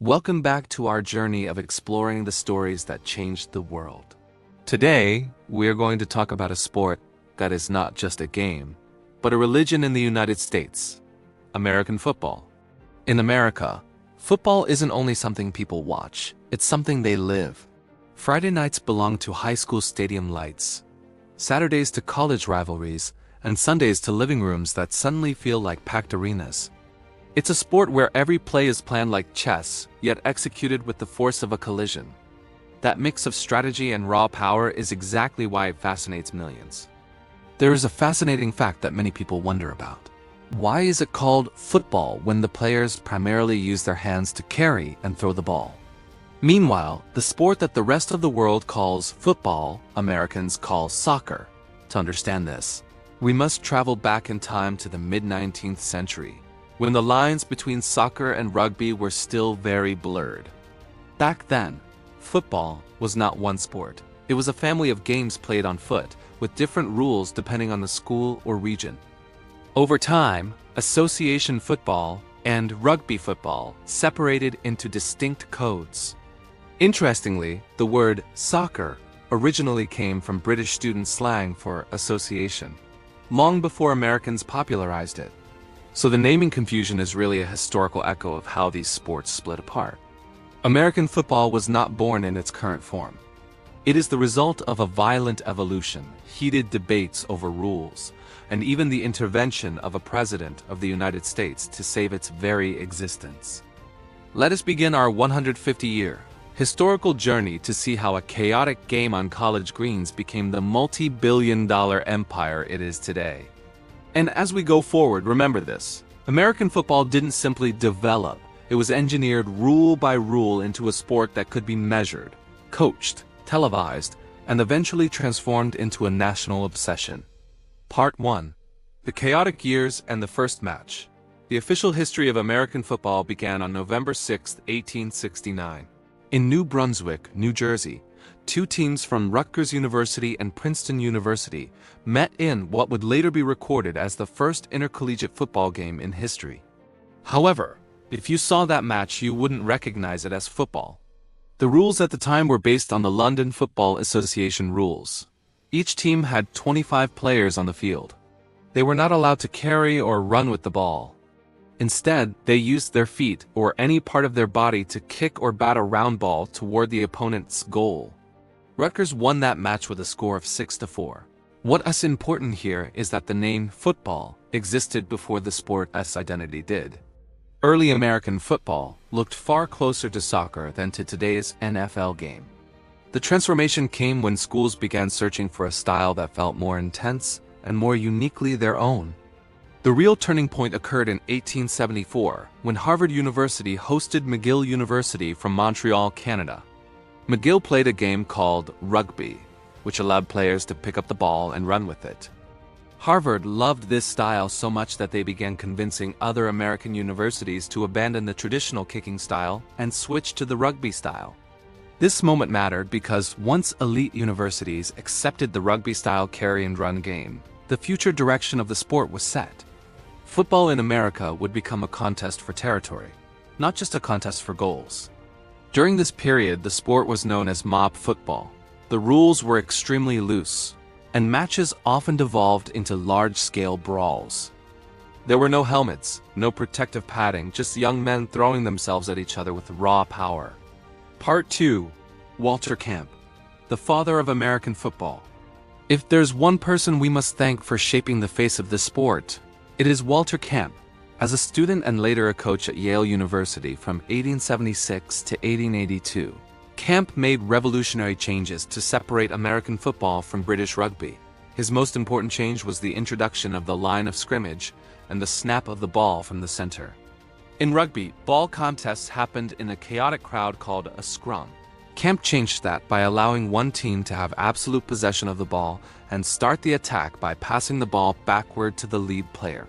Welcome back to our journey of exploring the stories that changed the world. Today, we're going to talk about a sport that is not just a game, but a religion in the United States: American football. In America, football isn't only something people watch, it's something they live. Friday nights belong to high school stadium lights, Saturdays to college rivalries, and Sundays to living rooms that suddenly feel like packed arenas. It's a sport where every play is planned like chess, yet executed with the force of a collision. That mix of strategy and raw power is exactly why it fascinates millions. There is a fascinating fact that many people wonder about. Why is it called football when the players primarily use their hands to carry and throw the ball? Meanwhile, the sport that the rest of the world calls football, Americans call soccer. To understand this, we must travel back in time to the mid-19th century, when the lines between soccer and rugby were still very blurred. Back then, football was not one sport. It was a family of games played on foot, with different rules depending on the school or region. Over time, association football and rugby football separated into distinct codes. Interestingly, the word soccer originally came from British student slang for association, long before Americans popularized it. So the naming confusion is really a historical echo of how these sports split apart. American football was not born in its current form. It is the result of a violent evolution, heated debates over rules, and even the intervention of a president of the United States to save its very existence. Let us begin our 150-year historical journey to see how a chaotic game on college greens became the multi-billion-dollar empire it is today. And as we go forward, remember this: American football didn't simply develop, it was engineered rule by rule into a sport that could be measured, coached, televised, and eventually transformed into a national obsession. Part 1. The Chaotic Years and the First Match. The official history of American football began on November 6, 1869. In New Brunswick, New Jersey, two teams from Rutgers University and Princeton University met in what would later be recorded as the first intercollegiate football game in history. However, if you saw that match, you wouldn't recognize it as football. The rules at the time were based on the London Football Association rules. Each team had 25 players on the field. They were not allowed to carry or run with the ball. Instead, they used their feet or any part of their body to kick or bat a round ball toward the opponent's goal. Rutgers won that match with a score of 6-4. What is important here is that the name football existed before the sport's identity did. Early American football looked far closer to soccer than to today's NFL game. The transformation came when schools began searching for a style that felt more intense and more uniquely their own. The real turning point occurred in 1874, when Harvard University hosted McGill University from Montreal, Canada. McGill played a game called rugby, which allowed players to pick up the ball and run with it. Harvard loved this style so much that they began convincing other American universities to abandon the traditional kicking style and switch to the rugby style. This moment mattered because once elite universities accepted the rugby-style carry-and-run game, the future direction of the sport was set. Football in America would become a contest for territory, not just a contest for goals. During this period, the sport was known as mob football. The rules were extremely loose, and matches often devolved into large-scale brawls. There were no helmets, no protective padding, just young men throwing themselves at each other with raw power. Part 2. Walter Camp, the father of American football. If there's one person we must thank for shaping the face of this sport, it is Walter Camp. As a student and later a coach at Yale University from 1876 to 1882, Camp made revolutionary changes to separate American football from British rugby. His most important change was the introduction of the line of scrimmage and the snap of the ball from the center. In rugby, ball contests happened in a chaotic crowd called a scrum. Camp changed that by allowing one team to have absolute possession of the ball and start the attack by passing the ball backward to the lead player.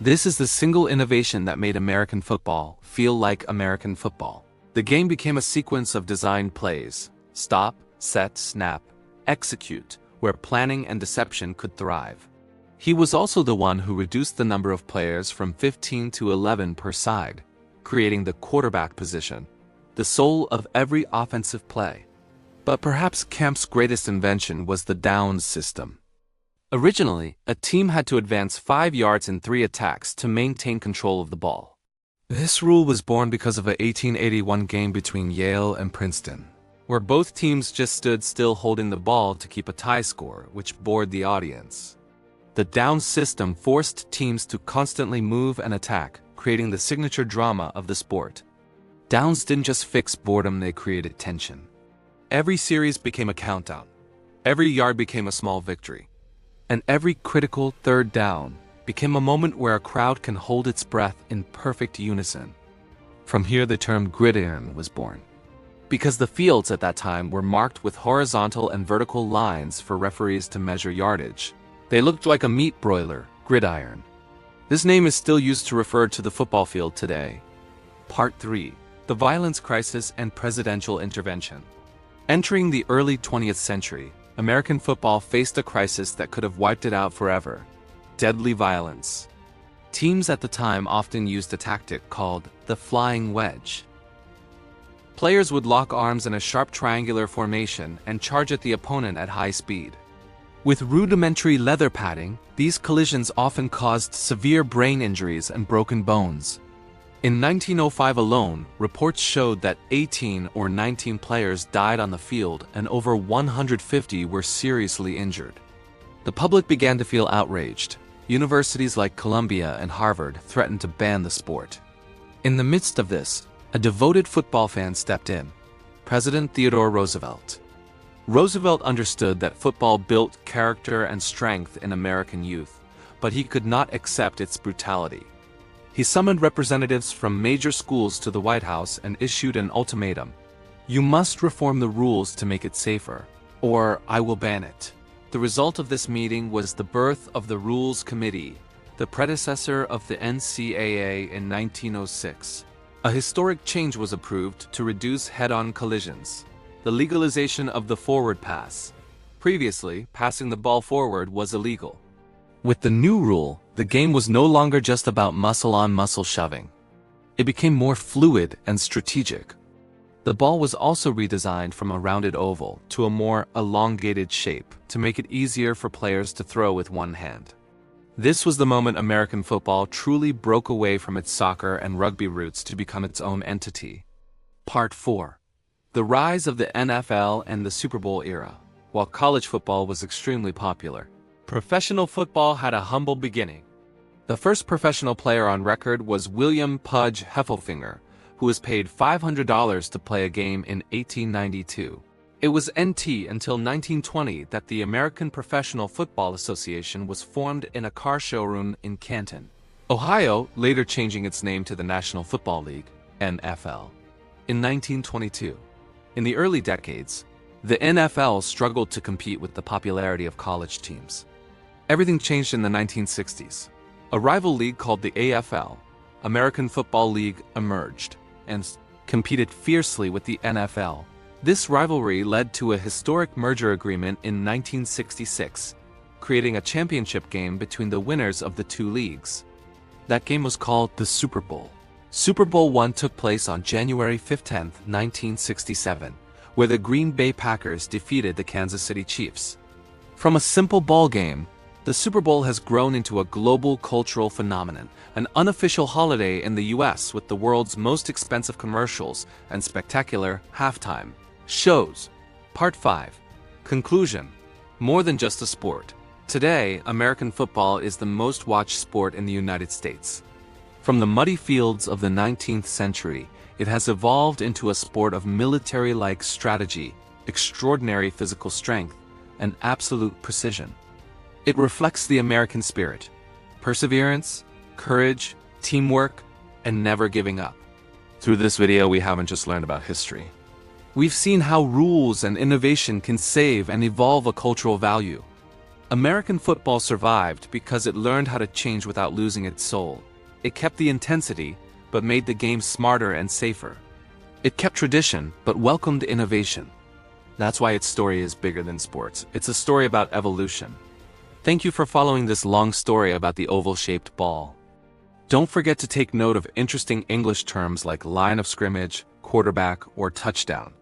This is the single innovation that made American football feel like American football. The game became a sequence of designed plays: stop, set, snap, execute, where planning and deception could thrive. He was also the one who reduced the number of players from 15 to 11 per side. creating the quarterback position, the soul of every offensive play. But perhaps Camp's greatest invention was the downs system. Originally, a team had to advance 5 yards in 3 attacks to maintain control of the ball. This rule was born because of an 1881 game between Yale and Princeton, where both teams just stood still holding the ball to keep a tie score, which bored the audience. The downs system forced teams to constantly move and attack, creating the signature drama of the sport. Downs didn't just fix boredom, they created tension. Every series became a countdown. Every yard became a small victory. And every critical third down became a moment where a crowd can hold its breath in perfect unison. From here the term gridiron was born, because the fields at that time were marked with horizontal and vertical lines for referees to measure yardage. They looked like a meat broiler, gridiron. This name is still used to refer to the football field today. Part 3. The Violence Crisis and Presidential Intervention. Entering the early 20th century, American football faced a crisis that could have wiped it out forever: deadly violence. Teams at the time often used a tactic called the flying wedge. Players would lock arms in a sharp triangular formation and charge at the opponent at high speed. With rudimentary leather padding, these collisions often caused severe brain injuries and broken bones. In 1905 alone, reports showed that 18 or 19 players died on the field and over 150 were seriously injured. The public began to feel outraged. Universities like Columbia and Harvard threatened to ban the sport. In the midst of this, a devoted football fan stepped in: President Theodore Roosevelt. Roosevelt understood that football built character and strength in American youth, but he could not accept its brutality. He summoned representatives from major schools to the White House and issued an ultimatum: "You must reform the rules to make it safer, or I will ban it." The result of this meeting was the birth of the Rules Committee, the predecessor of the NCAA in 1906. A historic change was approved to reduce head-on collisions: the legalization of the forward pass. Previously, passing the ball forward was illegal. With the new rule, the game was no longer just about muscle-on-muscle shoving. It became more fluid and strategic. The ball was also redesigned from a rounded oval to a more elongated shape to make it easier for players to throw with one hand. This was the moment American football truly broke away from its soccer and rugby roots to become its own entity. Part 4. The rise of the NFL and the Super Bowl era. While college football was extremely popular, professional football had a humble beginning. The first professional player on record was William Pudge Heffelfinger, who was paid $500 to play a game in 1892. It was NT until 1920 that the American Professional Football Association was formed in a car showroom in Canton, Ohio, later changing its name to the National Football League, NFL, in 1922. In the early decades, the NFL struggled to compete with the popularity of college teams. Everything changed in the 1960s. A rival league called the AFL, American Football League, emerged and competed fiercely with the NFL. This rivalry led to a historic merger agreement in 1966, creating a championship game between the winners of the two leagues. That game was called the Super Bowl. Super Bowl I took place on January 15, 1967, where the Green Bay Packers defeated the Kansas City Chiefs. From a simple ball game, the Super Bowl has grown into a global cultural phenomenon, an unofficial holiday in the US with the world's most expensive commercials and spectacular halftime shows. Part 5. Conclusion. More than just a sport. Today, American football is the most watched sport in the United States. From the muddy fields of the 19th century, it has evolved into a sport of military-like strategy, extraordinary physical strength, and absolute precision. It reflects the American spirit: perseverance, courage, teamwork, and never giving up. Through this video, we haven't just learned about history. We've seen how rules and innovation can save and evolve a cultural value. American football survived because it learned how to change without losing its soul. It kept the intensity, but made the game smarter and safer. It kept tradition, but welcomed innovation. That's why its story is bigger than sports. It's a story about evolution. Thank you for following this long story about the oval-shaped ball. Don't forget to take note of interesting English terms like line of scrimmage, quarterback, or touchdown.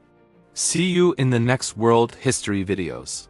See you in the next World History videos.